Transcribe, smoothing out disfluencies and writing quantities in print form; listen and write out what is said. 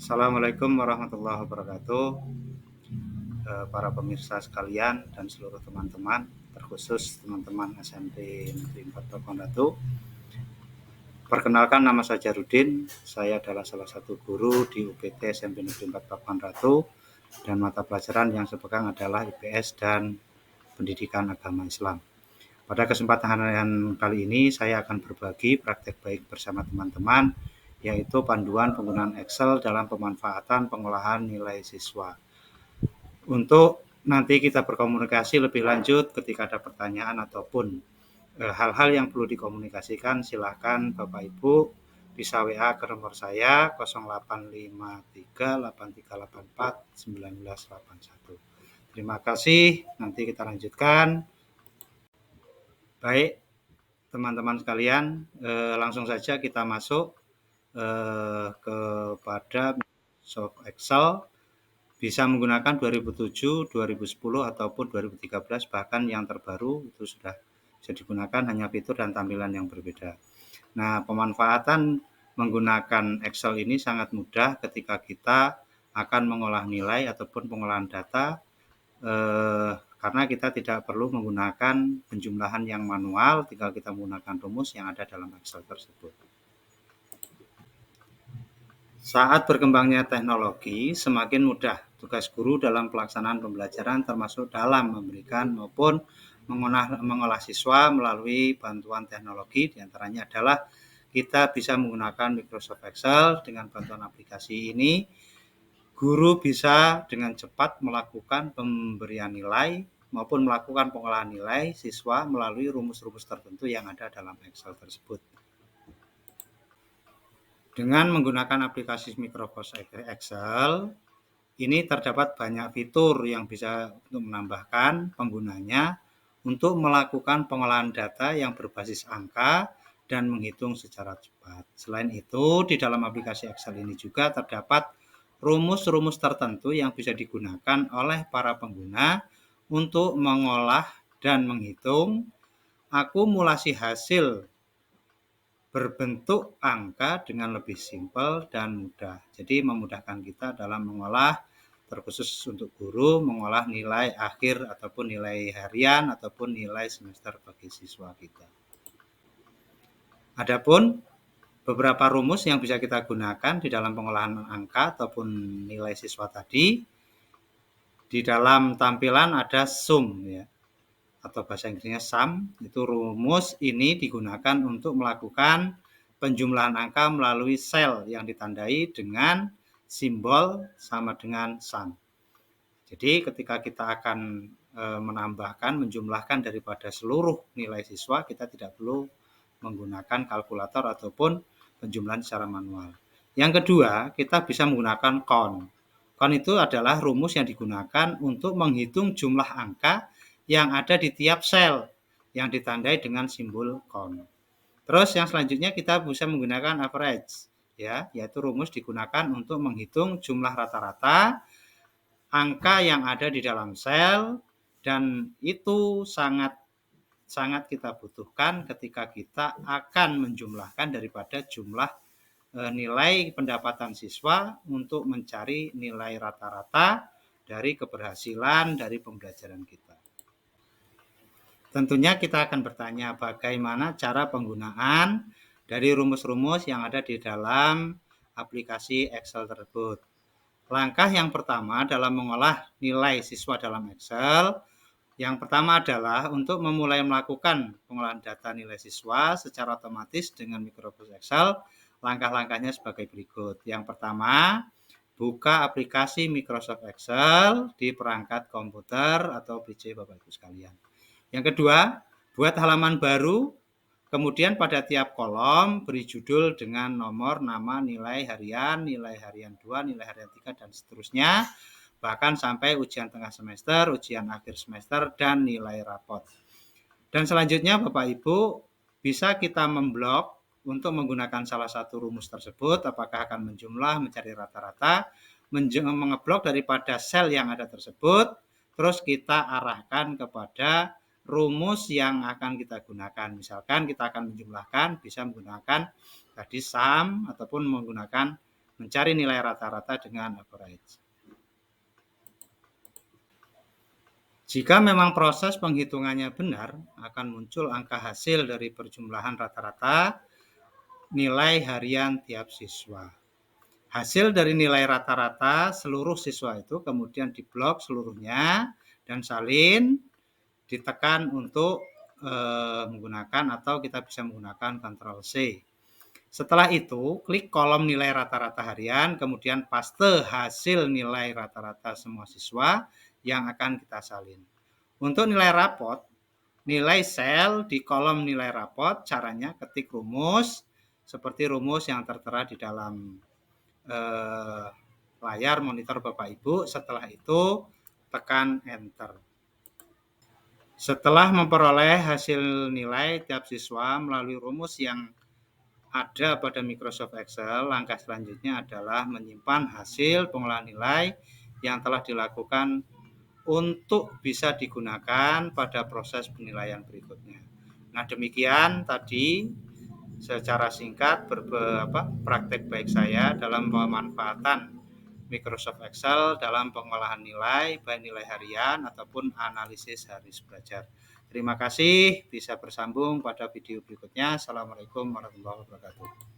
Assalamualaikum warahmatullahi wabarakatuh, para pemirsa sekalian dan seluruh teman-teman, terkhusus teman-teman SMP Negeri 4 Pakuan Ratu. Perkenalkan, nama saya Jarudin, saya adalah salah satu guru di UPT SMP Negeri 4 Pakuan Ratu, dan mata pelajaran yang saya pegang adalah IPS dan Pendidikan Agama Islam. Pada kesempatan kali ini saya akan berbagi praktek baik bersama teman-teman, yaitu panduan penggunaan Excel dalam pemanfaatan pengolahan nilai siswa. Untuk nanti kita berkomunikasi lebih lanjut ketika ada pertanyaan ataupun hal-hal yang perlu dikomunikasikan, silakan Bapak Ibu bisa WA ke nomor saya 085383841981. Terima kasih, nanti kita lanjutkan. Baik, teman-teman sekalian, langsung saja kita masuk kepada Microsoft Excel. Bisa menggunakan 2007, 2010 ataupun 2013, bahkan yang terbaru itu sudah bisa digunakan, hanya fitur dan tampilan yang berbeda. Nah, pemanfaatan menggunakan Excel ini sangat mudah ketika kita akan mengolah nilai ataupun pengolahan data, karena kita tidak perlu menggunakan penjumlahan yang manual, tinggal kita menggunakan rumus yang ada dalam Excel tersebut. Saat berkembangnya teknologi, semakin mudah tugas guru dalam pelaksanaan pembelajaran, termasuk dalam memberikan maupun mengolah siswa melalui bantuan teknologi. Di antaranya adalah kita bisa menggunakan Microsoft Excel. Dengan bantuan aplikasi ini, guru bisa dengan cepat melakukan pemberian nilai maupun melakukan pengolahan nilai siswa melalui rumus-rumus tertentu yang ada dalam Excel tersebut. Dengan menggunakan aplikasi Microsoft Excel, ini terdapat banyak fitur yang bisa untuk menambahkan penggunanya untuk melakukan pengolahan data yang berbasis angka dan menghitung secara cepat. Selain itu, di dalam aplikasi Excel ini juga terdapat rumus-rumus tertentu yang bisa digunakan oleh para pengguna untuk mengolah dan menghitung akumulasi hasil berbentuk angka dengan lebih simpel dan mudah. Jadi memudahkan kita dalam mengolah, terkhusus untuk guru, mengolah nilai akhir ataupun nilai harian ataupun nilai semester bagi siswa kita. Adapun beberapa rumus yang bisa kita gunakan di dalam pengolahan angka ataupun nilai siswa tadi, di dalam tampilan ada sum, ya, atau bahasa Inggrisnya sum. Itu rumus ini digunakan untuk melakukan penjumlahan angka melalui sel yang ditandai dengan simbol sama dengan sum. Jadi ketika kita akan menambahkan, menjumlahkan daripada seluruh nilai siswa, kita tidak perlu menggunakan kalkulator ataupun penjumlahan secara manual. Yang kedua, kita bisa menggunakan count. Count itu adalah rumus yang digunakan untuk menghitung jumlah angka yang ada di tiap sel yang ditandai dengan simbol count. Terus yang selanjutnya kita bisa menggunakan average, ya, yaitu rumus digunakan untuk menghitung jumlah rata-rata angka yang ada di dalam sel, dan itu sangat kita butuhkan ketika kita akan menjumlahkan daripada jumlah nilai pendapatan siswa untuk mencari nilai rata-rata dari keberhasilan dari pembelajaran kita. Tentunya kita akan bertanya bagaimana cara penggunaan dari rumus-rumus yang ada di dalam aplikasi Excel tersebut. Langkah yang pertama dalam mengolah nilai siswa dalam Excel, yang pertama adalah untuk memulai melakukan pengolahan data nilai siswa secara otomatis dengan Microsoft Excel. Langkah-langkahnya sebagai berikut. Yang pertama, buka aplikasi Microsoft Excel di perangkat komputer atau PC Bapak Ibu sekalian. Yang kedua, buat halaman baru, kemudian pada tiap kolom beri judul dengan nomor, nama, nilai harian 2, nilai harian 3, dan seterusnya, bahkan sampai ujian tengah semester, ujian akhir semester, dan nilai rapot. Dan selanjutnya Bapak Ibu bisa kita memblok untuk menggunakan salah satu rumus tersebut, apakah akan menjumlah, mencari rata-rata, mengeblok daripada sel yang ada tersebut, terus kita arahkan kepada rumus yang akan kita gunakan. Misalkan kita akan menjumlahkan, bisa menggunakan tadi sum ataupun menggunakan mencari nilai rata-rata dengan average. Jika memang proses penghitungannya benar, akan muncul angka hasil dari perjumlahan rata-rata nilai harian tiap siswa. Hasil dari nilai rata-rata seluruh siswa itu kemudian diblok seluruhnya dan salin ditekan untuk menggunakan atau kita bisa menggunakan Ctrl C. Setelah itu, klik kolom nilai rata-rata harian, kemudian paste hasil nilai rata-rata semua siswa yang akan kita salin. Untuk nilai rapot, nilai sel di kolom nilai rapot, caranya ketik rumus, seperti rumus yang tertera di dalam layar monitor Bapak Ibu. Setelah itu, tekan Enter. Setelah memperoleh hasil nilai tiap siswa melalui rumus yang ada pada Microsoft Excel, langkah selanjutnya adalah menyimpan hasil pengolahan nilai yang telah dilakukan untuk bisa digunakan pada proses penilaian berikutnya. Nah, demikian tadi secara singkat praktek baik saya dalam pemanfaatan Microsoft Excel dalam pengolahan nilai, baik nilai harian ataupun analisis haris belajar. Terima kasih, bisa bersambung pada video berikutnya. Assalamualaikum warahmatullahi wabarakatuh.